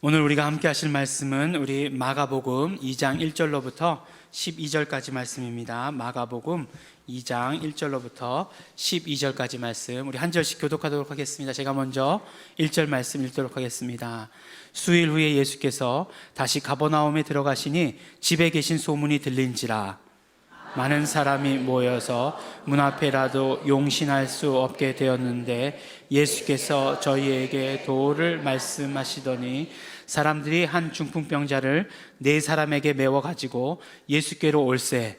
오늘 우리가 함께 하실 말씀은 우리 마가복음 2장 1절로부터 12절까지 말씀입니다. 마가복음 2장 1절로부터 12절까지 말씀, 우리 한 절씩 교독하도록 하겠습니다. 제가 먼저 1절 말씀 읽도록 하겠습니다. 수일 후에 예수께서 다시 가버나움에 들어가시니 집에 계신 소문이 들린지라 많은 사람이 모여서 문 앞에라도 용신할 수 없게 되었는데 예수께서 저희에게 도를 말씀하시더니 사람들이 한 중풍병자를 4사람에게 메워 가지고 예수께로 올세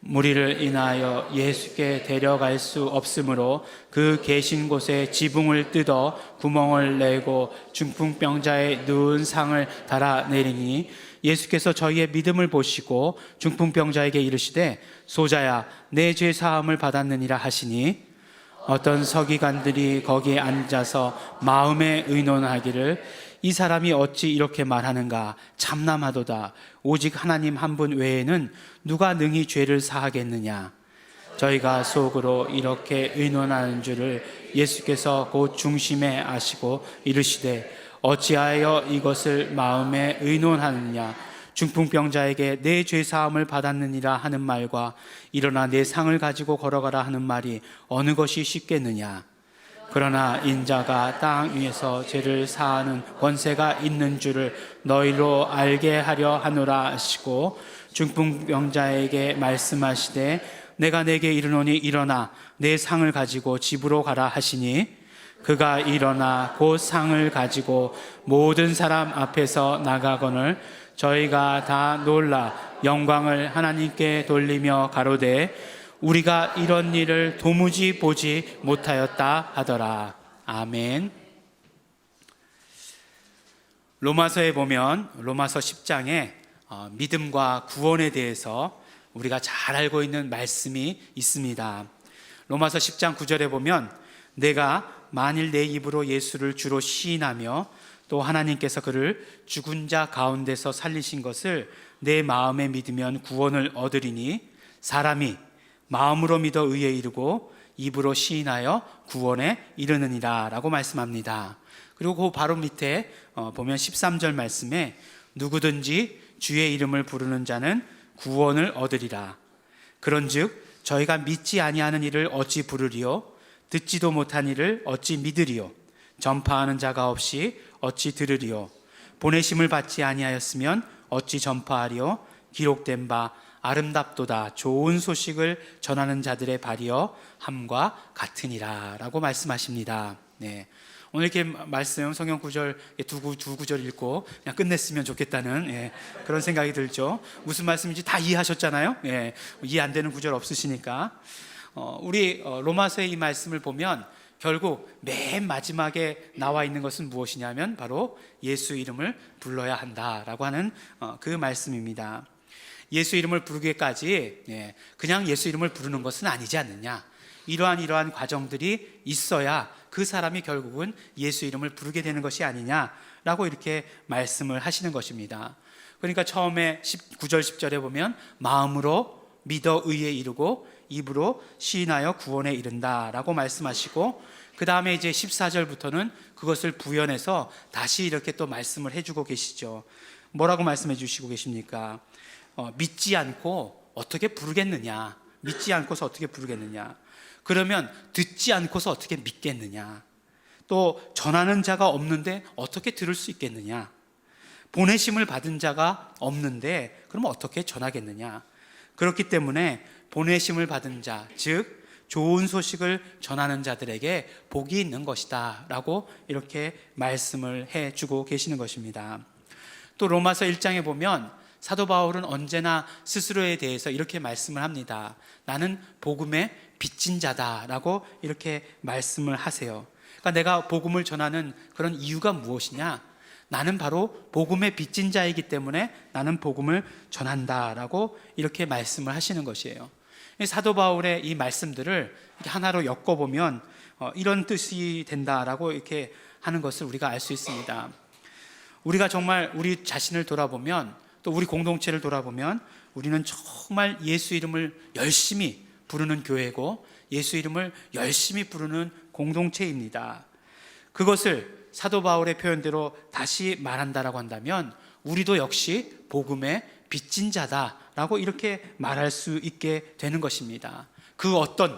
무리를 인하여 예수께 데려갈 수 없으므로 그 계신 곳에 지붕을 뜯어 구멍을 내고 중풍병자의 누운 상을 달아내리니 예수께서 저희의 믿음을 보시고 중풍병자에게 이르시되 소자야 내 죄 사함을 받았느니라 하시니 어떤 서기관들이 거기에 앉아서 마음에 의논하기를 이 사람이 어찌 이렇게 말하는가 참남하도다. 오직 하나님 한 분 외에는 누가 능히 죄를 사하겠느냐. 저희가 속으로 이렇게 의논하는 줄을 예수께서 곧 중심에 아시고 이르시되 어찌하여 이것을 마음에 의논하느냐. 중풍병자에게 내 죄 사함을 받았느니라 하는 말과 일어나 내 상을 가지고 걸어가라 하는 말이 어느 것이 쉽겠느냐. 그러나 인자가 땅 위에서 죄를 사하는 권세가 있는 줄을 너희로 알게 하려 하노라 하시고 중풍병자에게 말씀하시되 내가 내게 이르노니 일어나 내 상을 가지고 집으로 가라 하시니 그가 일어나 곧 상을 가지고 모든 사람 앞에서 나가거늘 저희가 다 놀라 영광을 하나님께 돌리며 가로되 우리가 이런 일을 도무지 보지 못하였다 하더라. 아멘. 로마서에 보면 로마서 10장에 믿음과 구원에 대해서 우리가 잘 알고 있는 말씀이 있습니다. 로마서 10장 9절에 보면 내가 만일 내 입으로 예수를 주로 시인하며 또 하나님께서 그를 죽은 자 가운데서 살리신 것을 내 마음에 믿으면 구원을 얻으리니 사람이 마음으로 믿어 의에 이르고 입으로 시인하여 구원에 이르느니라 라고 말씀합니다. 그리고 그 바로 밑에 보면 13절 말씀에 누구든지 주의 이름을 부르는 자는 구원을 얻으리라. 그런즉 저희가 믿지 아니하는 일을 어찌 부르리요 듣지도 못한 일을 어찌 믿으리요 전파하는 자가 없이 어찌 들으리요 보내심을 받지 아니하였으면 어찌 전파하리요 기록된 바 아름답도다 좋은 소식을 전하는 자들의 발이여 함과 같으니라 라고 말씀하십니다. 네. 오늘 이렇게 말씀 성경 구절 두 구절 읽고 그냥 끝냈으면 좋겠다는 그런 생각이 들죠. 무슨 말씀인지 다 이해하셨잖아요. 이해 안 되는 구절 없으시니까. 우리 로마서의 이 말씀을 보면 결국 맨 마지막에 나와 있는 것은 무엇이냐면 바로 예수 이름을 불러야 한다라고 하는 그 말씀입니다. 예수 이름을 부르기까지 그냥 예수 이름을 부르는 것은 아니지 않느냐. 이러한 과정들이 있어야 그 사람이 결국은 예수 이름을 부르게 되는 것이 아니냐라고 이렇게 말씀을 하시는 것입니다. 그러니까 처음에 9절 10절에 보면 마음으로 믿어 의에 이르고 입으로 시인하여 구원에 이른다라고 말씀하시고 그 다음에 이제 14절부터는 그것을 부연해서 다시 이렇게 또 말씀을 해주고 계시죠. 뭐라고 말씀해 주시고 계십니까? 믿지 않고 어떻게 부르겠느냐? 믿지 않고서 어떻게 부르겠느냐? 그러면 듣지 않고서 어떻게 믿겠느냐? 또 전하는 자가 없는데 어떻게 들을 수 있겠느냐? 보내심을 받은 자가 없는데 그럼 어떻게 전하겠느냐? 그렇기 때문에 보내심을 받은 자, 즉 좋은 소식을 전하는 자들에게 복이 있는 것이다 라고 이렇게 말씀을 해주고 계시는 것입니다. 또 로마서 1장에 보면 사도 바울은 언제나 스스로에 대해서 이렇게 말씀을 합니다. 나는 복음의 빚진 자다라고 이렇게 말씀을 하세요. 그러니까 내가 복음을 전하는 그런 이유가 무엇이냐? 나는 바로 복음의 빚진 자이기 때문에 나는 복음을 전한다라고 이렇게 말씀을 하시는 것이에요. 사도 바울의 이 말씀들을 이렇게 하나로 엮어보면 이런 뜻이 된다라고 이렇게 하는 것을 우리가 알 수 있습니다. 우리가 정말 우리 자신을 돌아보면 또 우리 공동체를 돌아보면 우리는 정말 예수 이름을 열심히 부르는 교회고 예수 이름을 열심히 부르는 공동체입니다. 그것을 사도 바울의 표현대로 다시 말한다라고 한다면 우리도 역시 복음의 빚진 자다라고 이렇게 말할 수 있게 되는 것입니다. 그 어떤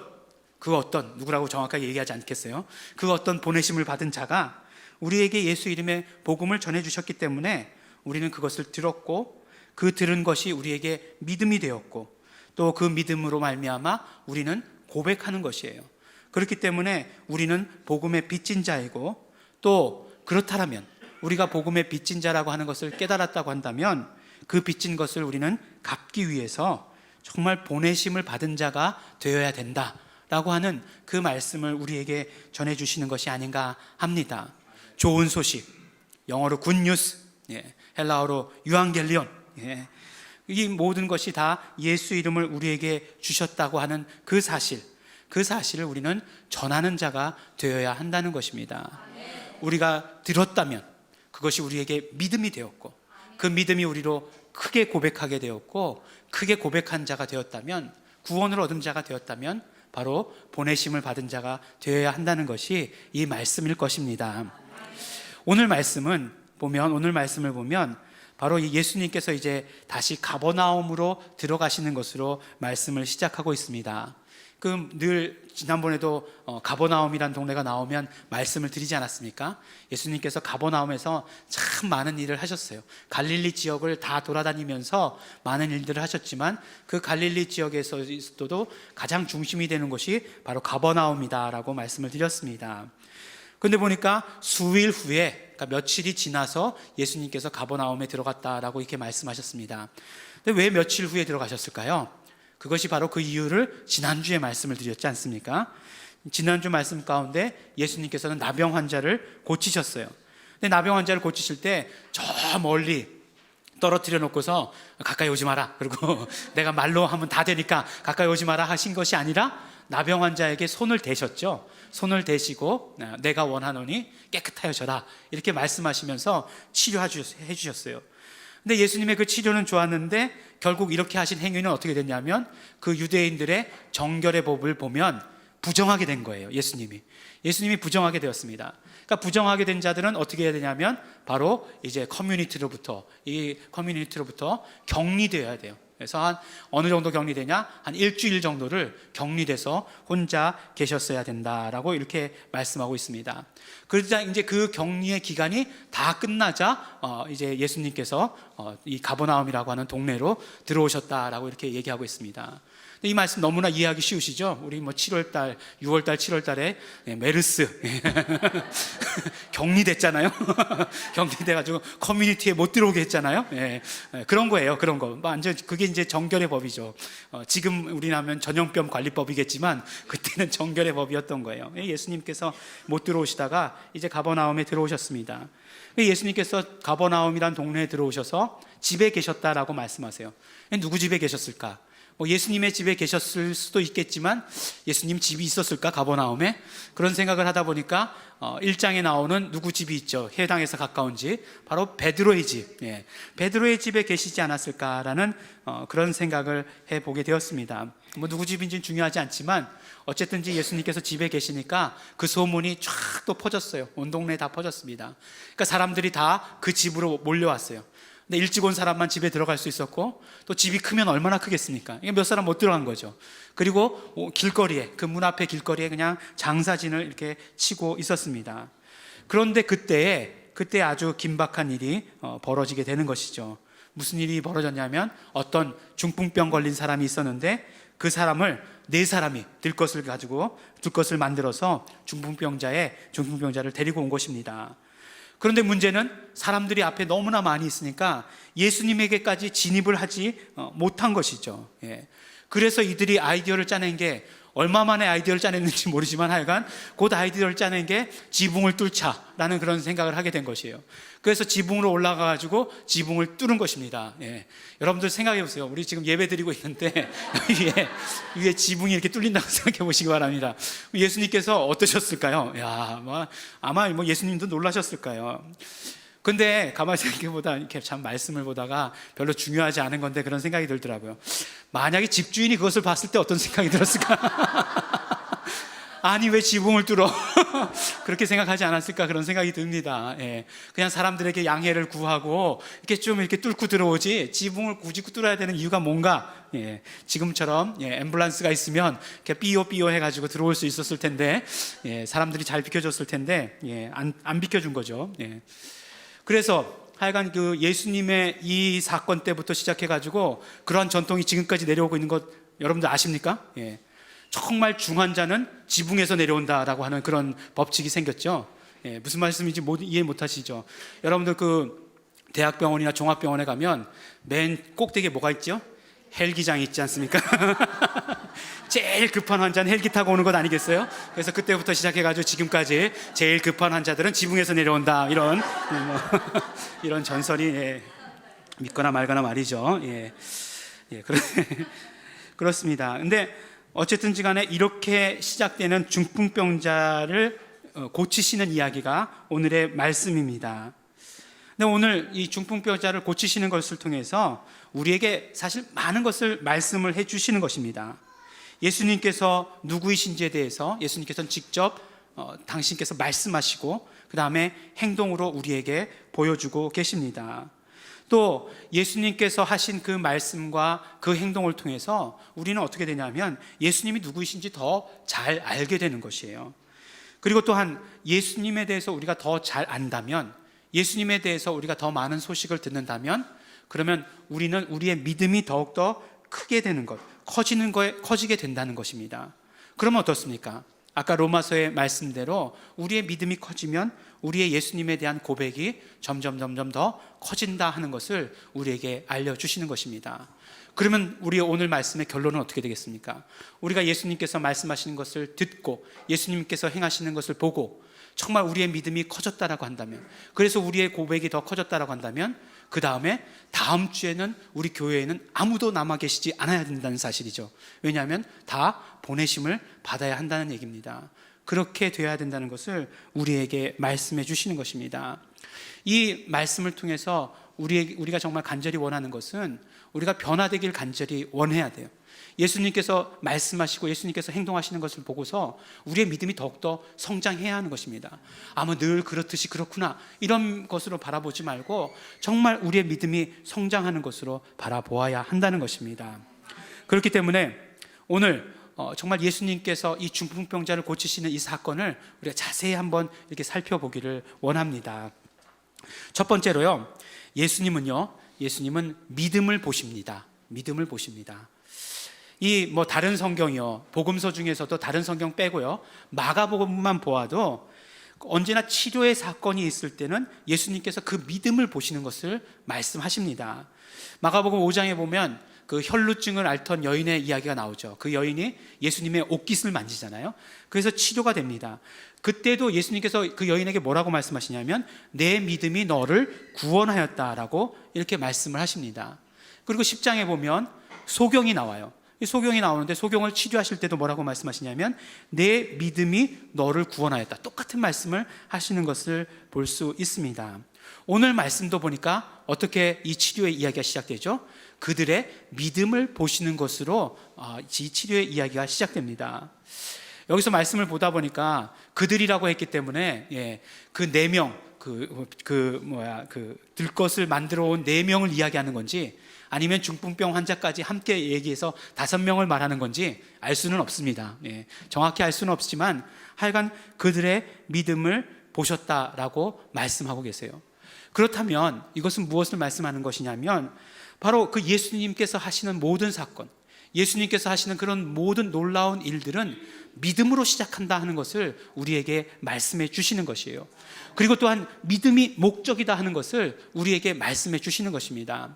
누구라고 정확하게 얘기하지 않겠어요? 그 어떤 보내심을 받은 자가 우리에게 예수 이름의 복음을 전해주셨기 때문에 우리는 그것을 들었고, 그 들은 것이 우리에게 믿음이 되었고, 또 그 믿음으로 말미암아 우리는 고백하는 것이에요. 그렇기 때문에 우리는 복음의 빚진 자이고, 또 그렇다면 우리가 복음의 빚진 자라고 하는 것을 깨달았다고 한다면 그 빚진 것을 우리는 갚기 위해서 정말 보내심을 받은 자가 되어야 된다라고 하는 그 말씀을 우리에게 전해주시는 것이 아닌가 합니다. 좋은 소식, 영어로 굿뉴스, 헬라어로 유앙겔리온, 이 모든 것이 다 예수 이름을 우리에게 주셨다고 하는 그 사실을 우리는 전하는 자가 되어야 한다는 것입니다. 우리가 들었다면 그것이 우리에게 믿음이 되었고, 그 믿음이 우리로 크게 고백하게 되었고, 크게 고백한 자가 되었다면, 구원을 얻은 자가 되었다면 바로 보내심을 받은 자가 되어야 한다는 것이 이 말씀일 것입니다. 오늘 말씀을 보면 바로 예수님께서 이제 다시 가버나움으로 들어가시는 것으로 말씀을 시작하고 있습니다. 늘 지난번에도 가버나움이란 동네가 나오면 말씀을 드리지 않았습니까? 예수님께서 가버나움에서 참 많은 일을 하셨어요. 갈릴리 지역을 다 돌아다니면서 많은 일들을 하셨지만 그 갈릴리 지역에서도 가장 중심이 되는 곳이 바로 가버나움이다라고 말씀을 드렸습니다. 그런데 보니까 수일 후에, 그러니까 며칠이 지나서 예수님께서 가버나움에 들어갔다라고 이렇게 말씀하셨습니다. 근데 왜 며칠 후에 들어가셨을까요? 그것이 바로 그 이유를 지난주에 말씀을 드렸지 않습니까? 지난주 말씀 가운데 예수님께서는 나병 환자를 고치셨어요. 근데 나병 환자를 고치실 때 저 멀리 떨어뜨려 놓고서 가까이 오지 마라, 그리고 내가 말로 하면 다 되니까 가까이 오지 마라 하신 것이 아니라 나병 환자에게 손을 대셨죠. 손을 대시고 내가 원하노니 깨끗하여져라, 이렇게 말씀하시면서 치료해 주셨어요. 근데 예수님의 그 치료는 좋았는데 결국 이렇게 하신 행위는 어떻게 됐냐면 그 유대인들의 정결의 법을 보면 부정하게 된 거예요. 예수님이 부정하게 되었습니다. 그러니까 부정하게 된 자들은 어떻게 해야 되냐면 바로 이제 커뮤니티로부터 격리되어야 돼요. 그래서 어느 정도 격리되냐? 한 일주일 정도를 격리돼서 혼자 계셨어야 된다라고 이렇게 말씀하고 있습니다. 그러자 이제 그 격리의 기간이 다 끝나자 이제 예수님께서 이 가버나움이라고 하는 동네로 들어오셨다라고 이렇게 얘기하고 있습니다. 이 말씀 너무나 이해하기 쉬우시죠? 우리 7월달, 6월달, 7월달에 메르스 격리됐잖아요. 격리돼가지고 커뮤니티에 못 들어오게 했잖아요. 그런 거예요. 그런 거. 완전 그게 이제 정결의 법이죠. 지금 우리나면 전염병 관리법이겠지만 그때는 정결의 법이었던 거예요. 예수님께서 못 들어오시다가 이제 가버나움에 들어오셨습니다. 예수님께서 가버나움이란 동네에 들어오셔서 집에 계셨다라고 말씀하세요. 누구 집에 계셨을까? 예수님의 집에 계셨을 수도 있겠지만 예수님 집이 있었을까? 가버나움에? 그런 생각을 하다 보니까 1장에 나오는 누구 집이 있죠? 해당에서 가까운 집, 바로 베드로의 집, 베드로의 집에 계시지 않았을까라는 그런 생각을 해보게 되었습니다. 누구 집인지는 중요하지 않지만 어쨌든지 예수님께서 집에 계시니까 그 소문이 쫙 또 퍼졌어요. 온 동네에 다 퍼졌습니다. 그러니까 사람들이 다 그 집으로 몰려왔어요. 근데 일찍 온 사람만 집에 들어갈 수 있었고, 또 집이 크면 얼마나 크겠습니까? 몇 사람 못 들어간 거죠. 그리고 길거리에, 그 문 앞에 길거리에 그냥 장사진을 이렇게 치고 있었습니다. 그런데 그때 아주 긴박한 일이 벌어지게 되는 것이죠. 무슨 일이 벌어졌냐면 어떤 중풍병 걸린 사람이 있었는데 그 사람을 4사람이 들것을 만들어서 중풍병자를 데리고 온 것입니다. 그런데 문제는 사람들이 앞에 너무나 많이 있으니까 예수님에게까지 진입을 하지 못한 것이죠. 그래서 이들이 아이디어를 짜낸 게, 얼마 만에 아이디어를 짜냈는지 모르지만 하여간 곧 아이디어를 짜낸 게 지붕을 뚫자라는 그런 생각을 하게 된 것이에요. 그래서 지붕으로 올라가가지고 지붕을 뚫은 것입니다. 여러분들 생각해 보세요. 우리 지금 예배 드리고 있는데 위에 지붕이 이렇게 뚫린다고 생각해 보시기 바랍니다. 예수님께서 어떠셨을까요? 아마 예수님도 놀라셨을까요? 근데 가만히 생각해보다 이렇게 참 말씀을 보다가 별로 중요하지 않은 건데 그런 생각이 들더라고요. 만약에 집주인이 그것을 봤을 때 어떤 생각이 들었을까? 아니 왜 지붕을 뚫어? 그렇게 생각하지 않았을까 그런 생각이 듭니다. 예. 그냥 사람들에게 양해를 구하고 이렇게 좀 이렇게 뚫고 들어오지 지붕을 굳이 뚫어야 되는 이유가 뭔가? 예. 지금처럼 앰뷸런스가 있으면 이렇게 삐요삐요 해가지고 들어올 수 있었을 텐데 사람들이 잘 비켜줬을 텐데 안 비켜준 거죠. 그래서 하여간 그 예수님의 이 사건 때부터 시작해가지고 그러한 전통이 지금까지 내려오고 있는 것 여러분들 아십니까? 정말 중한 자는 지붕에서 내려온다라고 하는 그런 법칙이 생겼죠. 무슨 말씀인지 이해 못 하시죠? 여러분들 그 대학병원이나 종합병원에 가면 맨 꼭대기에 뭐가 있죠? 헬기장이 있지 않습니까? 제일 급한 환자는 헬기 타고 오는 것 아니겠어요? 그래서 그때부터 시작해가지고 지금까지 제일 급한 환자들은 지붕에서 내려온다 이런 이런 전설이 믿거나 말거나 말이죠. 그렇습니다. 근데 어쨌든지 간에 이렇게 시작되는 중풍병자를 고치시는 이야기가 오늘의 말씀입니다. 근데 오늘 이 중풍병자를 고치시는 것을 통해서 우리에게 사실 많은 것을 말씀을 해 주시는 것입니다. 예수님께서 누구이신지에 대해서 예수님께서는 직접 당신께서 말씀하시고 그 다음에 행동으로 우리에게 보여주고 계십니다. 또 예수님께서 하신 그 말씀과 그 행동을 통해서 우리는 어떻게 되냐면 예수님이 누구이신지 더 잘 알게 되는 것이에요. 그리고 또한 예수님에 대해서 우리가 더 잘 안다면, 예수님에 대해서 우리가 더 많은 소식을 듣는다면, 그러면 우리는 우리의 믿음이 더욱더 크게 되는 것, 커지게 된다는 것입니다. 그러면 어떻습니까? 아까 로마서의 말씀대로 우리의 믿음이 커지면 우리의 예수님에 대한 고백이 점점 더 커진다 하는 것을 우리에게 알려주시는 것입니다. 그러면 우리의 오늘 말씀의 결론은 어떻게 되겠습니까? 우리가 예수님께서 말씀하시는 것을 듣고 예수님께서 행하시는 것을 보고 정말 우리의 믿음이 커졌다라고 한다면, 그래서 우리의 고백이 더 커졌다라고 한다면, 그 다음에 다음 주에는 우리 교회에는 아무도 남아 계시지 않아야 된다는 사실이죠. 왜냐하면 다 보내심을 받아야 한다는 얘기입니다. 그렇게 되어야 된다는 것을 우리에게 말씀해 주시는 것입니다. 이 말씀을 통해서 우리가 정말 간절히 원하는 것은 우리가 변화되길 간절히 원해야 돼요. 예수님께서 말씀하시고 예수님께서 행동하시는 것을 보고서 우리의 믿음이 더욱더 성장해야 하는 것입니다. 늘 그렇듯이 그렇구나 이런 것으로 바라보지 말고 정말 우리의 믿음이 성장하는 것으로 바라보아야 한다는 것입니다. 그렇기 때문에 오늘 정말 예수님께서 이 중풍병자를 고치시는 이 사건을 우리가 자세히 한번 이렇게 살펴보기를 원합니다. 첫 번째로요, 예수님은 믿음을 보십니다. 믿음을 보십니다. 이 다른 성경이요, 복음서 중에서도 다른 성경 빼고요, 마가복음만 보아도 언제나 치료의 사건이 있을 때는 예수님께서 그 믿음을 보시는 것을 말씀하십니다. 마가복음 5장에 보면 그 혈루증을 앓던 여인의 이야기가 나오죠. 그 여인이 예수님의 옷깃을 만지잖아요. 그래서 치료가 됩니다. 그때도 예수님께서 그 여인에게 뭐라고 말씀하시냐면 내 믿음이 너를 구원하였다라고 이렇게 말씀을 하십니다. 그리고 10장에 보면 소경이 나와요. 이 소경이 나오는데 소경을 치료하실 때도 뭐라고 말씀하시냐면 내 믿음이 너를 구원하였다. 똑같은 말씀을 하시는 것을 볼 수 있습니다. 오늘 말씀도 보니까 어떻게 이 치료의 이야기가 시작되죠? 그들의 믿음을 보시는 것으로 이 치료의 이야기가 시작됩니다. 여기서 말씀을 보다 보니까 그들이라고 했기 때문에 그 4명 들것을 만들어 온 4명을 이야기하는 건지 아니면 중풍병 환자까지 함께 얘기해서 5명을 말하는 건지 알 수는 없습니다. 정확히 알 수는 없지만 하여간 그들의 믿음을 보셨다라고 말씀하고 계세요. 그렇다면 이것은 무엇을 말씀하는 것이냐면 바로 그 예수님께서 하시는 모든 사건, 예수님께서 하시는 그런 모든 놀라운 일들은 믿음으로 시작한다 하는 것을 우리에게 말씀해 주시는 것이에요. 그리고 또한 믿음이 목적이다 하는 것을 우리에게 말씀해 주시는 것입니다.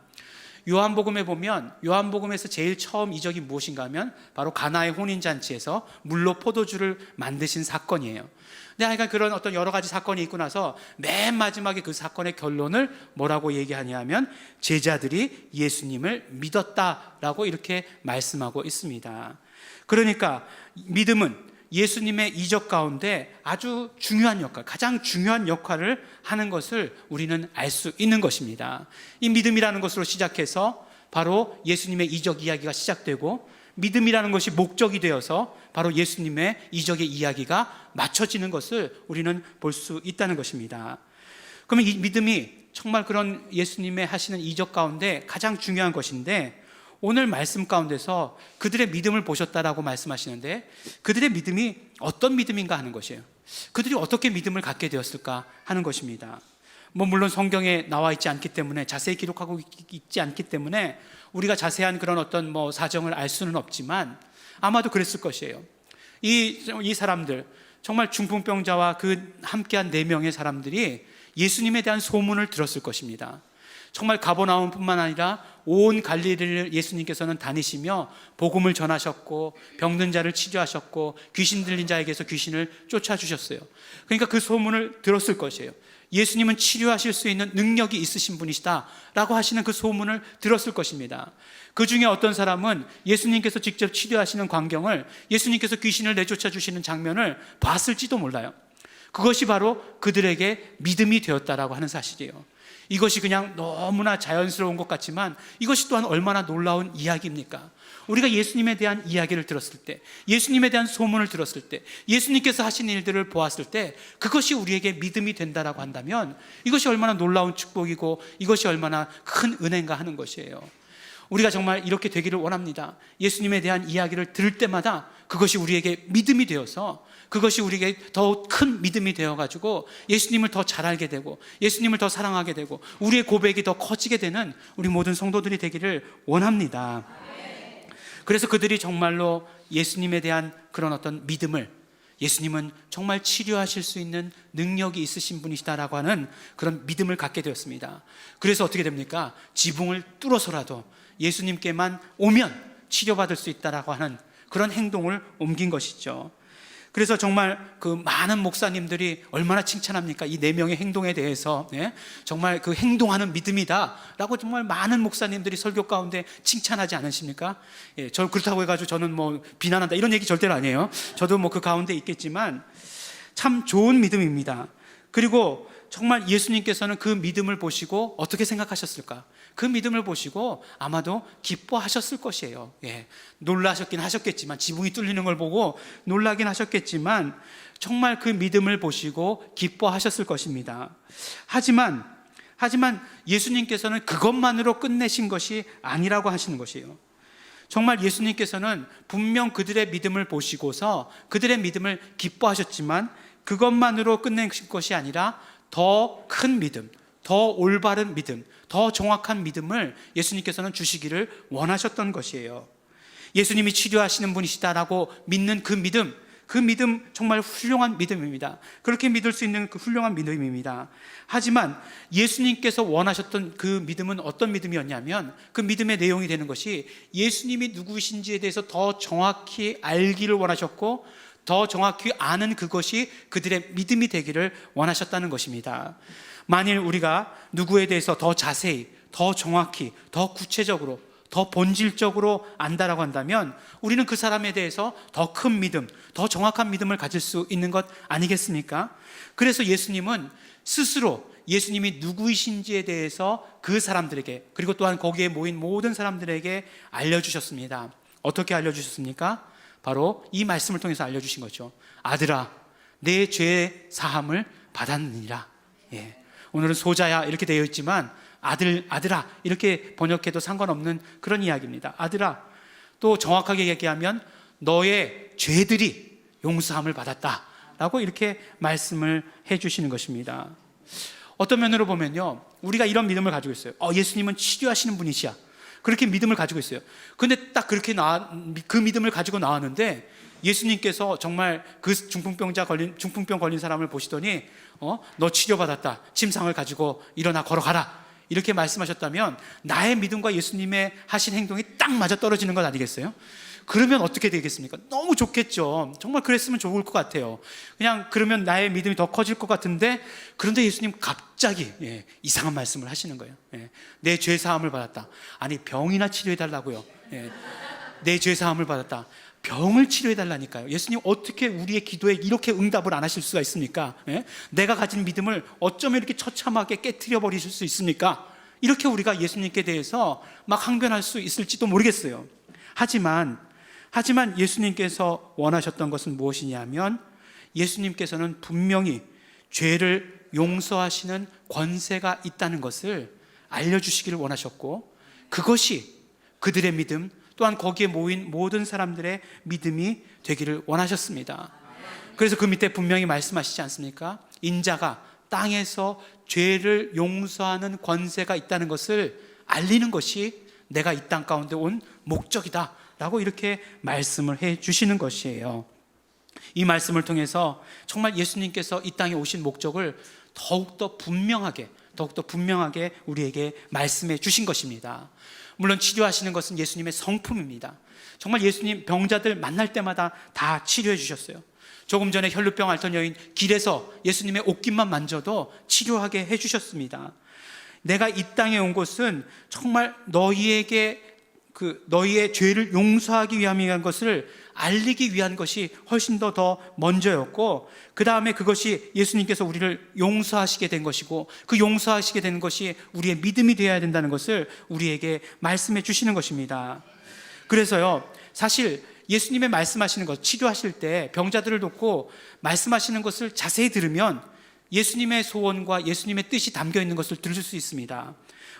요한복음에 보면 요한복음에서 제일 처음 이적이 무엇인가 하면 바로 가나의 혼인잔치에서 물로 포도주를 만드신 사건이에요. 근데 하여간 그런 어떤 여러 가지 사건이 있고 나서 맨 마지막에 그 사건의 결론을 뭐라고 얘기하냐면 제자들이 예수님을 믿었다라고 이렇게 말씀하고 있습니다. 그러니까 믿음은 예수님의 이적 가운데 아주 중요한 역할, 가장 중요한 역할을 하는 것을 우리는 알 수 있는 것입니다. 이 믿음이라는 것으로 시작해서 바로 예수님의 이적 이야기가 시작되고 믿음이라는 것이 목적이 되어서 바로 예수님의 이적의 이야기가 맞춰지는 것을 우리는 볼 수 있다는 것입니다. 그러면 이 믿음이 정말 그런 예수님의 하시는 이적 가운데 가장 중요한 것인데, 오늘 말씀 가운데서 그들의 믿음을 보셨다라고 말씀하시는데, 그들의 믿음이 어떤 믿음인가 하는 것이에요. 그들이 어떻게 믿음을 갖게 되었을까 하는 것입니다. 물론 성경에 나와 있지 않기 때문에, 자세히 기록하고 있지 않기 때문에 우리가 자세한 그런 어떤 사정을 알 수는 없지만 아마도 그랬을 것이에요. 이 사람들, 정말 중풍병자와 그 함께한 4명의 사람들이 예수님에 대한 소문을 들었을 것입니다. 정말 가버나움뿐만 아니라 온 갈릴리를 예수님께서는 다니시며 복음을 전하셨고, 병든 자를 치료하셨고, 귀신 들린 자에게서 귀신을 쫓아주셨어요. 그러니까 그 소문을 들었을 것이에요. 예수님은 치료하실 수 있는 능력이 있으신 분이시다 라고 하시는 그 소문을 들었을 것입니다. 그 중에 어떤 사람은 예수님께서 직접 치료하시는 광경을, 예수님께서 귀신을 내쫓아 주시는 장면을 봤을지도 몰라요. 그것이 바로 그들에게 믿음이 되었다라고 하는 사실이에요. 이것이 그냥 너무나 자연스러운 것 같지만 이것이 또한 얼마나 놀라운 이야기입니까? 우리가 예수님에 대한 이야기를 들었을 때, 예수님에 대한 소문을 들었을 때, 예수님께서 하신 일들을 보았을 때 그것이 우리에게 믿음이 된다라고 한다면 이것이 얼마나 놀라운 축복이고 이것이 얼마나 큰 은혜인가 하는 것이에요. 우리가 정말 이렇게 되기를 원합니다. 예수님에 대한 이야기를 들을 때마다 그것이 우리에게 믿음이 되어서, 그것이 우리에게 더 큰 믿음이 되어가지고 예수님을 더 잘 알게 되고 예수님을 더 사랑하게 되고 우리의 고백이 더 커지게 되는 우리 모든 성도들이 되기를 원합니다. 그래서 그들이 정말로 예수님에 대한 그런 어떤 믿음을, 예수님은 정말 치료하실 수 있는 능력이 있으신 분이시다라고 하는 그런 믿음을 갖게 되었습니다. 그래서 어떻게 됩니까? 지붕을 뚫어서라도 예수님께만 오면 치료받을 수 있다라고 하는 그런 행동을 옮긴 것이죠. 그래서 정말 그 많은 목사님들이 얼마나 칭찬합니까? 이 4명의 행동에 대해서. 정말 그 행동하는 믿음이다 라고 정말 많은 목사님들이 설교 가운데 칭찬하지 않으십니까? 저 그렇다고 해가지고 저는 비난한다 이런 얘기 절대로 아니에요. 저도 그 가운데 있겠지만 참 좋은 믿음입니다. 그리고 정말 예수님께서는 그 믿음을 보시고 어떻게 생각하셨을까? 그 믿음을 보시고 아마도 기뻐하셨을 것이에요. 놀라셨긴 하셨겠지만, 지붕이 뚫리는 걸 보고 놀라긴 하셨겠지만 정말 그 믿음을 보시고 기뻐하셨을 것입니다. 하지만 예수님께서는 그것만으로 끝내신 것이 아니라고 하시는 것이에요. 정말 예수님께서는 분명 그들의 믿음을 보시고서 그들의 믿음을 기뻐하셨지만 그것만으로 끝내신 것이 아니라 더 큰 믿음, 더 올바른 믿음, 더 정확한 믿음을 예수님께서는 주시기를 원하셨던 것이에요. 예수님이 치료하시는 분이시다라고 믿는 그 믿음 정말 훌륭한 믿음입니다. 그렇게 믿을 수 있는 그 훌륭한 믿음입니다. 하지만 예수님께서 원하셨던 그 믿음은 어떤 믿음이었냐면, 그 믿음의 내용이 되는 것이 예수님이 누구신지에 대해서 더 정확히 알기를 원하셨고 더 정확히 아는 그것이 그들의 믿음이 되기를 원하셨다는 것입니다. 만일 우리가 누구에 대해서 더 자세히, 더 정확히, 더 구체적으로, 더 본질적으로 안다라고 한다면 우리는 그 사람에 대해서 더 큰 믿음, 더 정확한 믿음을 가질 수 있는 것 아니겠습니까? 그래서 예수님은 스스로 예수님이 누구이신지에 대해서 그 사람들에게, 그리고 또한 거기에 모인 모든 사람들에게 알려주셨습니다. 어떻게 알려주셨습니까? 바로 이 말씀을 통해서 알려주신 거죠. 아들아, 내 죄의 사함을 받았느니라. 오늘은 소자야 이렇게 되어 있지만 아들아 이렇게 번역해도 상관없는 그런 이야기입니다. 아들아, 또 정확하게 얘기하면 너의 죄들이 용서함을 받았다 라고 이렇게 말씀을 해주시는 것입니다. 어떤 면으로 보면요, 우리가 이런 믿음을 가지고 있어요. 예수님은 치료하시는 분이시야, 그렇게 믿음을 가지고 있어요. 근데 딱 그렇게 그 믿음을 가지고 나왔는데 예수님께서 정말 그 중풍병 걸린 사람을 보시더니 너 치료받았다, 침상을 가지고 일어나 걸어가라 이렇게 말씀하셨다면 나의 믿음과 예수님의 하신 행동이 딱 맞아 떨어지는 것 아니겠어요? 그러면 어떻게 되겠습니까? 너무 좋겠죠. 정말 그랬으면 좋을 것 같아요. 그냥 그러면 나의 믿음이 더 커질 것 같은데, 그런데 예수님 갑자기 이상한 말씀을 하시는 거예요. 내 죄 사함을 받았다. 아니, 병이나 치료해달라고요. 내 죄 사함을 받았다. 병을 치료해달라니까요. 예수님 어떻게 우리의 기도에 이렇게 응답을 안 하실 수가 있습니까? 내가 가진 믿음을 어쩌면 이렇게 처참하게 깨트려 버리실 수 있습니까? 이렇게 우리가 예수님께 대해서 막 항변할 수 있을지도 모르겠어요. 하지만 하지만 예수님께서 원하셨던 것은 무엇이냐면 예수님께서는 분명히 죄를 용서하시는 권세가 있다는 것을 알려주시기를 원하셨고, 그것이 그들의 믿음, 또한 거기에 모인 모든 사람들의 믿음이 되기를 원하셨습니다. 그래서 그 밑에 분명히 말씀하시지 않습니까? 인자가 땅에서 죄를 용서하는 권세가 있다는 것을 알리는 것이 내가 이 땅 가운데 온 목적이다 라고 이렇게 말씀을 해 주시는 것이에요. 이 말씀을 통해서 정말 예수님께서 이 땅에 오신 목적을 더욱더 분명하게 우리에게 말씀해 주신 것입니다. 물론 치료하시는 것은 예수님의 성품입니다. 정말 예수님 병자들 만날 때마다 다 치료해 주셨어요. 조금 전에 혈루병 앓던 여인 길에서 예수님의 옷깃만 만져도 치료하게 해 주셨습니다. 내가 이 땅에 온 것은 정말 너희에게 너희의 죄를 용서하기 위함이란 것을 알리기 위한 것이 훨씬 더 먼저였고, 그 다음에 그것이 예수님께서 우리를 용서하시게 된 것이고, 그 용서하시게 된 것이 우리의 믿음이 되어야 된다는 것을 우리에게 말씀해 주시는 것입니다. 그래서요, 사실 예수님의 말씀하시는 것, 치료하실 때 병자들을 돕고 말씀하시는 것을 자세히 들으면 예수님의 소원과 예수님의 뜻이 담겨 있는 것을 들을 수 있습니다.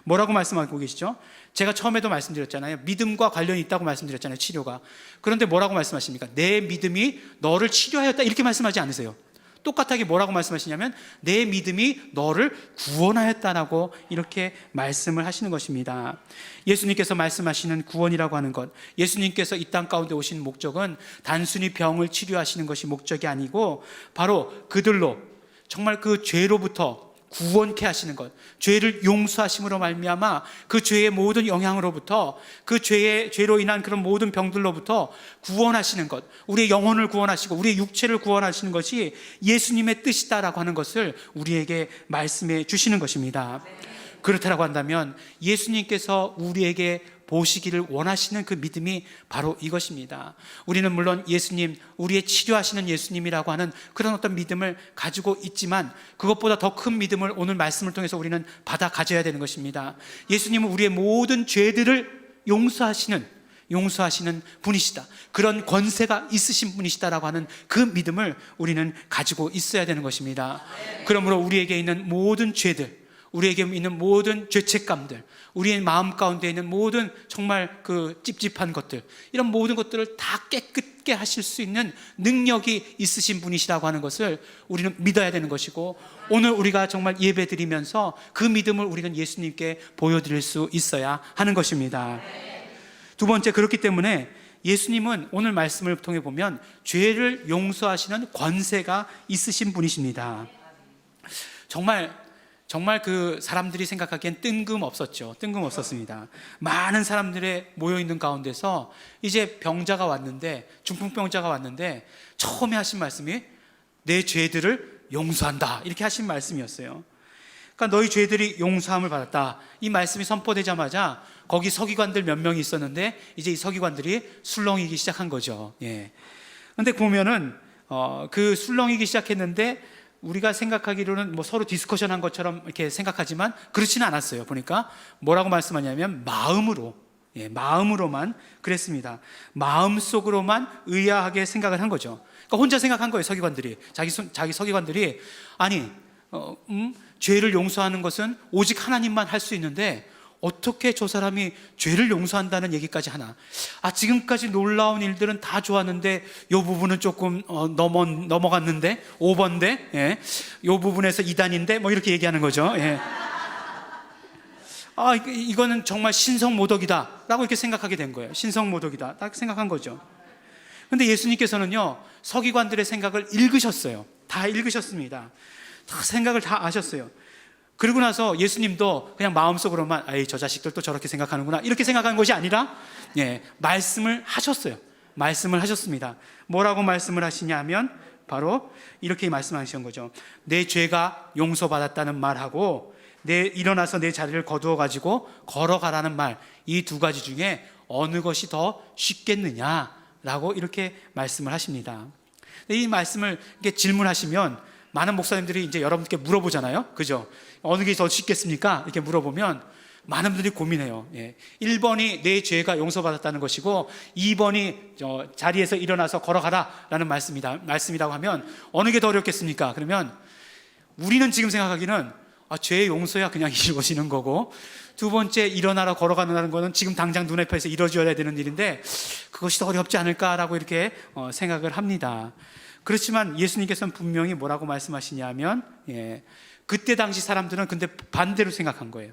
뭐라고 말씀하고 계시죠? 제가 처음에도 말씀드렸잖아요. 믿음과 관련이 있다고 말씀드렸잖아요, 치료가. 그런데 뭐라고 말씀하십니까? 내 믿음이 너를 치료하였다, 이렇게 말씀하지 않으세요. 똑같하게 뭐라고 말씀하시냐면 내 믿음이 너를 구원하였다라고 이렇게 말씀을 하시는 것입니다. 예수님께서 말씀하시는 구원이라고 하는 것, 예수님께서 이 땅 가운데 오신 목적은 단순히 병을 치료하시는 것이 목적이 아니고, 바로 그들로 정말 그 죄로부터 구원케 하시는 것, 죄를 용서하심으로 말미암아 그 죄의 모든 영향으로부터, 그 죄로 인한 그런 모든 병들로부터 구원하시는 것, 우리의 영혼을 구원하시고 우리의 육체를 구원하시는 것이 예수님의 뜻이다라고 하는 것을 우리에게 말씀해 주시는 것입니다. 그렇다라고 한다면 예수님께서 우리에게 보시기를 원하시는 그 믿음이 바로 이것입니다. 우리는 물론 예수님, 우리의 치료하시는 예수님이라고 하는 그런 어떤 믿음을 가지고 있지만, 그것보다 더 큰 믿음을 오늘 말씀을 통해서 우리는 받아 가져야 되는 것입니다. 예수님은 우리의 모든 죄들을 용서하시는 분이시다, 그런 권세가 있으신 분이시다라고 하는 그 믿음을 우리는 가지고 있어야 되는 것입니다. 그러므로 우리에게 있는 모든 죄들, 우리에게 있는 모든 죄책감들, 우리의 마음 가운데 있는 모든 정말 그 찝찝한 것들, 이런 모든 것들을 다 깨끗게 하실 수 있는 능력이 있으신 분이시라고 하는 것을 우리는 믿어야 되는 것이고, 오늘 우리가 정말 예배 드리면서 그 믿음을 우리는 예수님께 보여드릴 수 있어야 하는 것입니다. 두 번째, 그렇기 때문에 예수님은 오늘 말씀을 통해 보면 죄를 용서하시는 권세가 있으신 분이십니다. 정말 그 사람들이 생각하기엔 뜬금없었습니다. 많은 사람들의 모여있는 가운데서 이제 병자가 왔는데, 중풍병자가 왔는데 처음에 하신 말씀이 내 죄들을 용서한다, 이렇게 하신 말씀이었어요. 그러니까 너희 죄들이 용서함을 받았다, 이 말씀이 선포되자마자 거기 서기관들 몇 명이 있었는데 이제 이 서기관들이 술렁이기 시작한 거죠. 그런데 보면은 그 술렁이기 시작했는데 우리가 생각하기로는 뭐 서로 디스커션한 것처럼 이렇게 생각하지만 그렇지는 않았어요. 보니까 뭐라고 말씀하냐면 마음으로만 그랬습니다. 마음속으로만 의아하게 생각을 한 거죠. 그러니까 혼자 생각한 거예요, 서기관들이. 자기 서기관들이, 아니 죄를 용서하는 것은 오직 하나님만 할 수 있는데 어떻게 저 사람이 죄를 용서한다는 얘기까지 하나? 지금까지 놀라운 일들은 다 좋았는데 이 부분은 조금 넘어갔는데, 오버인데, 이 부분에서 이단인데, 뭐 이렇게 얘기하는 거죠. 이거는 정말 신성모독이다 라고 이렇게 생각하게 된 거예요. 신성모독이다 딱 생각한 거죠. 근데 예수님께서는요, 서기관들의 생각을 읽으셨어요. 다 읽으셨습니다. 다 생각을 다 아셨어요. 그러고 나서 예수님도 그냥 마음속으로만 저 자식들 또 저렇게 생각하는구나, 이렇게 생각한 것이 아니라 말씀을 하셨어요. 말씀을 하셨습니다. 뭐라고 말씀을 하시냐면 바로 이렇게 말씀하신 거죠. 내 죄가 용서받았다는 말하고 일어나서 내 자리를 거두어 가지고 걸어가라는 말, 이 두 가지 중에 어느 것이 더 쉽겠느냐라고 이렇게 말씀을 하십니다. 이 말씀을 이렇게 질문하시면 많은 목사님들이 이제 여러분께 물어보잖아요, 그죠? 어느 게 더 쉽겠습니까? 이렇게 물어보면 많은 분들이 고민해요. 1번이 내 죄가 용서받았다는 것이고 2번이 자리에서 일어나서 걸어가라라는 말씀이라고 하면 어느 게 더 어렵겠습니까? 그러면 우리는 지금 생각하기는 죄의 용서야 그냥 이루어지는 거고, 두 번째 일어나라 걸어가는 거는 지금 당장 눈앞에서 이루어져야 되는 일인데 그것이 더 어렵지 않을까라고 이렇게 생각을 합니다. 그렇지만 예수님께서는 분명히 뭐라고 말씀하시냐면 그때 당시 사람들은 근데 반대로 생각한 거예요.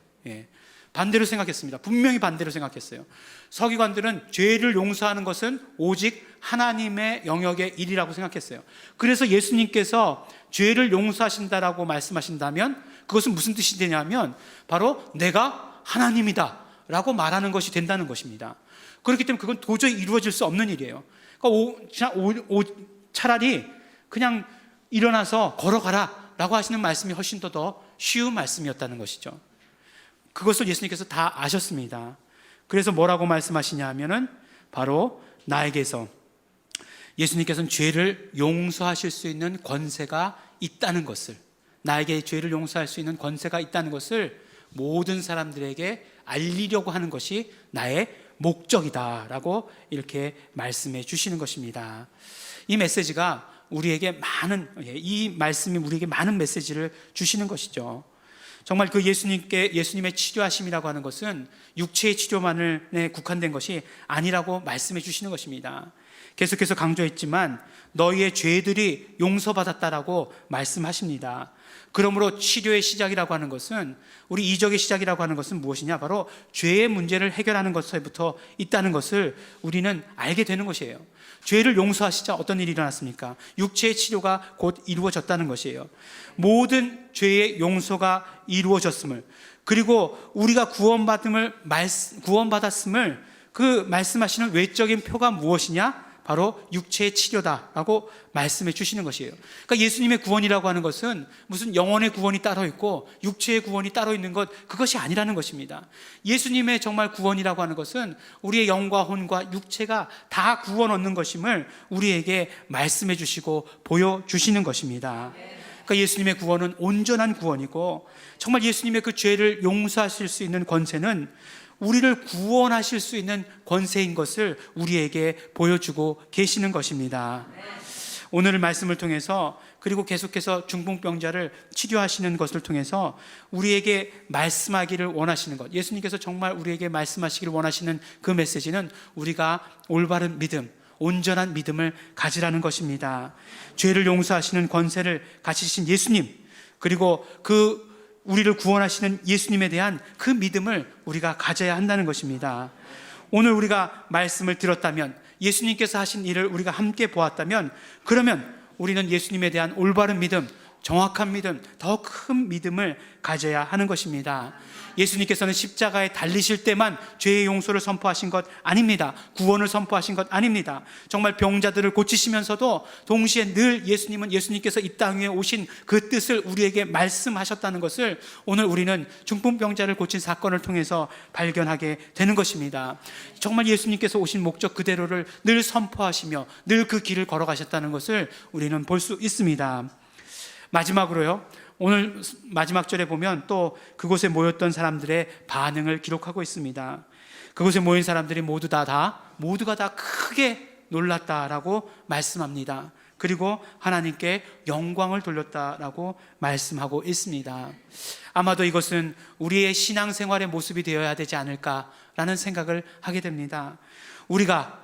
반대로 생각했습니다. 분명히 반대로 생각했어요. 서기관들은 죄를 용서하는 것은 오직 하나님의 영역의 일이라고 생각했어요. 그래서 예수님께서 죄를 용서하신다라고 말씀하신다면 그것은 무슨 뜻이 되냐면 바로 내가 하나님이다 라고 말하는 것이 된다는 것입니다. 그렇기 때문에 그건 도저히 이루어질 수 없는 일이에요. 그러니까 차라리 그냥 일어나서 걸어가라 라고 하시는 말씀이 훨씬 더 쉬운 말씀이었다는 것이죠. 그것을 예수님께서 다 아셨습니다. 그래서 뭐라고 말씀하시냐 하면은 바로 나에게서, 예수님께서는 죄를 용서하실 수 있는 권세가 있다는 것을, 나에게 죄를 용서할 수 있는 권세가 있다는 것을 모든 사람들에게 알리려고 하는 것이 나의 목적이다라고 이렇게 말씀해 주시는 것입니다. 이 메시지가 이 말씀이 우리에게 많은 메시지를 주시는 것이죠. 정말 그 예수님의 치료하심이라고 하는 것은 육체의 치료만에 국한된 것이 아니라고 말씀해 주시는 것입니다. 계속해서 강조했지만 너희의 죄들이 용서받았다라고 말씀하십니다. 그러므로 치료의 시작이라고 하는 것은, 우리 이적의 시작이라고 하는 것은 무엇이냐? 바로 죄의 문제를 해결하는 것부터 있다는 것을 우리는 알게 되는 것이에요. 죄를 용서하시자 어떤 일이 일어났습니까? 육체의 치료가 곧 이루어졌다는 것이에요. 모든 죄의 용서가 이루어졌음을, 그리고 우리가 구원받았음을 그 말씀하시는 외적인 표가 무엇이냐? 바로 육체의 치료다라고 말씀해 주시는 것이에요. 그러니까 예수님의 구원이라고 하는 것은 무슨 영혼의 구원이 따로 있고 육체의 구원이 따로 있는 것, 그것이 아니라는 것입니다. 예수님의 정말 구원이라고 하는 것은 우리의 영과 혼과 육체가 다 구원 얻는 것임을 우리에게 말씀해 주시고 보여주시는 것입니다. 그러니까 예수님의 구원은 온전한 구원이고, 정말 예수님의 그 죄를 용서하실 수 있는 권세는 우리를 구원하실 수 있는 권세인 것을 우리에게 보여주고 계시는 것입니다. 오늘 말씀을 통해서, 그리고 계속해서 중풍병자를 치료하시는 것을 통해서 우리에게 말씀하기를 원하시는 것, 예수님께서 정말 우리에게 말씀하시기를 원하시는 그 메시지는 우리가 올바른 믿음, 온전한 믿음을 가지라는 것입니다. 죄를 용서하시는 권세를 가지신 예수님, 그리고 우리를 구원하시는 예수님에 대한 그 믿음을 우리가 가져야 한다는 것입니다. 오늘 우리가 말씀을 들었다면, 예수님께서 하신 일을 우리가 함께 보았다면, 그러면 우리는 예수님에 대한 올바른 믿음, 정확한 믿음, 더 큰 믿음을 가져야 하는 것입니다. 예수님께서는 십자가에 달리실 때만 죄의 용서를 선포하신 것 아닙니다. 구원을 선포하신 것 아닙니다. 정말 병자들을 고치시면서도 동시에 늘 예수님께서 이 땅 위에 오신 그 뜻을 우리에게 말씀하셨다는 것을 오늘 우리는 중풍병자를 고친 사건을 통해서 발견하게 되는 것입니다. 정말 예수님께서 오신 목적 그대로를 늘 선포하시며 늘 그 길을 걸어가셨다는 것을 우리는 볼 수 있습니다. 마지막으로요, 오늘 마지막 절에 보면 또 그곳에 모였던 사람들의 반응을 기록하고 있습니다. 그곳에 모인 사람들이 모두가 다 크게 놀랐다라고 말씀합니다. 그리고 하나님께 영광을 돌렸다라고 말씀하고 있습니다. 아마도 이것은 우리의 신앙생활의 모습이 되어야 되지 않을까라는 생각을 하게 됩니다. 우리가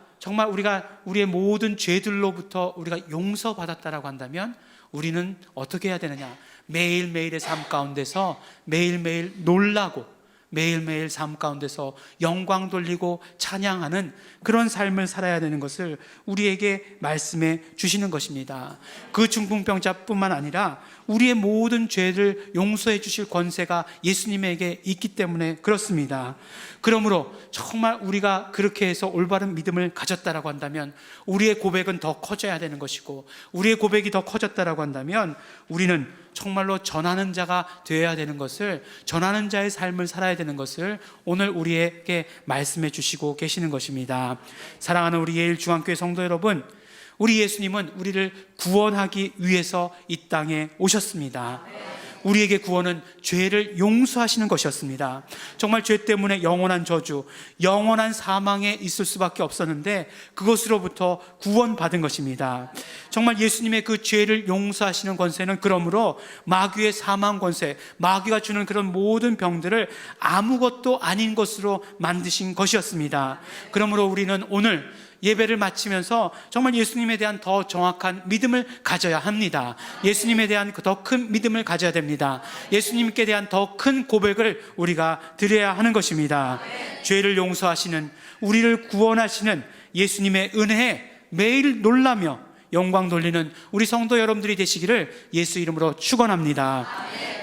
우리의 모든 죄들로부터 우리가 용서받았다라고 한다면 우리는 어떻게 해야 되느냐? 매일매일의 삶 가운데서 매일매일 놀라고, 매일매일 삶 가운데서 영광 돌리고 찬양하는 그런 삶을 살아야 되는 것을 우리에게 말씀해 주시는 것입니다. 그 중풍병자뿐만 아니라 우리의 모든 죄를 용서해 주실 권세가 예수님에게 있기 때문에 그렇습니다. 그러므로 정말 우리가 그렇게 해서 올바른 믿음을 가졌다라고 한다면 우리의 고백은 더 커져야 되는 것이고, 우리의 고백이 더 커졌다라고 한다면 우리는 정말로 전하는 자가 되어야 되는 것을, 전하는 자의 삶을 살아야 되는 것을 오늘 우리에게 말씀해 주시고 계시는 것입니다. 사랑하는 우리 예일중앙교회 성도 여러분, 우리 예수님은 우리를 구원하기 위해서 이 땅에 오셨습니다. 우리에게 구원은 죄를 용서하시는 것이었습니다. 정말 죄 때문에 영원한 저주, 영원한 사망에 있을 수밖에 없었는데 그것으로부터 구원받은 것입니다. 정말 예수님의 그 죄를 용서하시는 권세는 그러므로 마귀의 사망 권세, 마귀가 주는 그런 모든 병들을 아무것도 아닌 것으로 만드신 것이었습니다. 그러므로 우리는 오늘 예배를 마치면서 정말 예수님에 대한 더 정확한 믿음을 가져야 합니다. 예수님에 대한 더 큰 믿음을 가져야 됩니다. 예수님께 대한 더 큰 고백을 우리가 드려야 하는 것입니다. 죄를 용서하시는, 우리를 구원하시는 예수님의 은혜에 매일 놀라며 영광 돌리는 우리 성도 여러분들이 되시기를 예수 이름으로 축원합니다.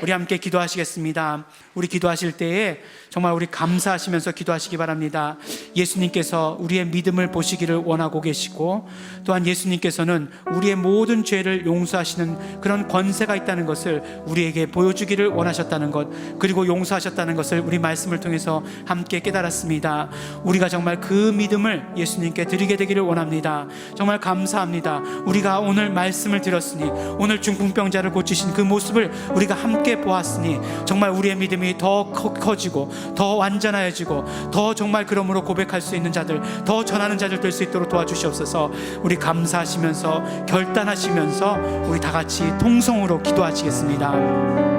우리 함께 기도하시겠습니다. 우리 기도하실 때에 정말 우리 감사하시면서 기도하시기 바랍니다. 예수님께서 우리의 믿음을 보시기를 원하고 계시고, 또한 예수님께서는 우리의 모든 죄를 용서하시는 그런 권세가 있다는 것을 우리에게 보여주기를 원하셨다는 것, 그리고 용서하셨다는 것을 우리 말씀을 통해서 함께 깨달았습니다. 우리가 정말 그 믿음을 예수님께 드리게 되기를 원합니다. 정말 감사합니다. 우리가 오늘 말씀을 들었으니, 오늘 중풍병자를 고치신 그 모습을 우리가 함께 보았으니 정말 우리의 믿음이 더 커지고 더 완전해지고 더 정말 그러므로 고백할 수 있는 자들, 더 전하는 자들 될 수 있도록 도와주시옵소서. 우리 감사하시면서 결단하시면서 우리 다 같이 통성으로 기도하시겠습니다.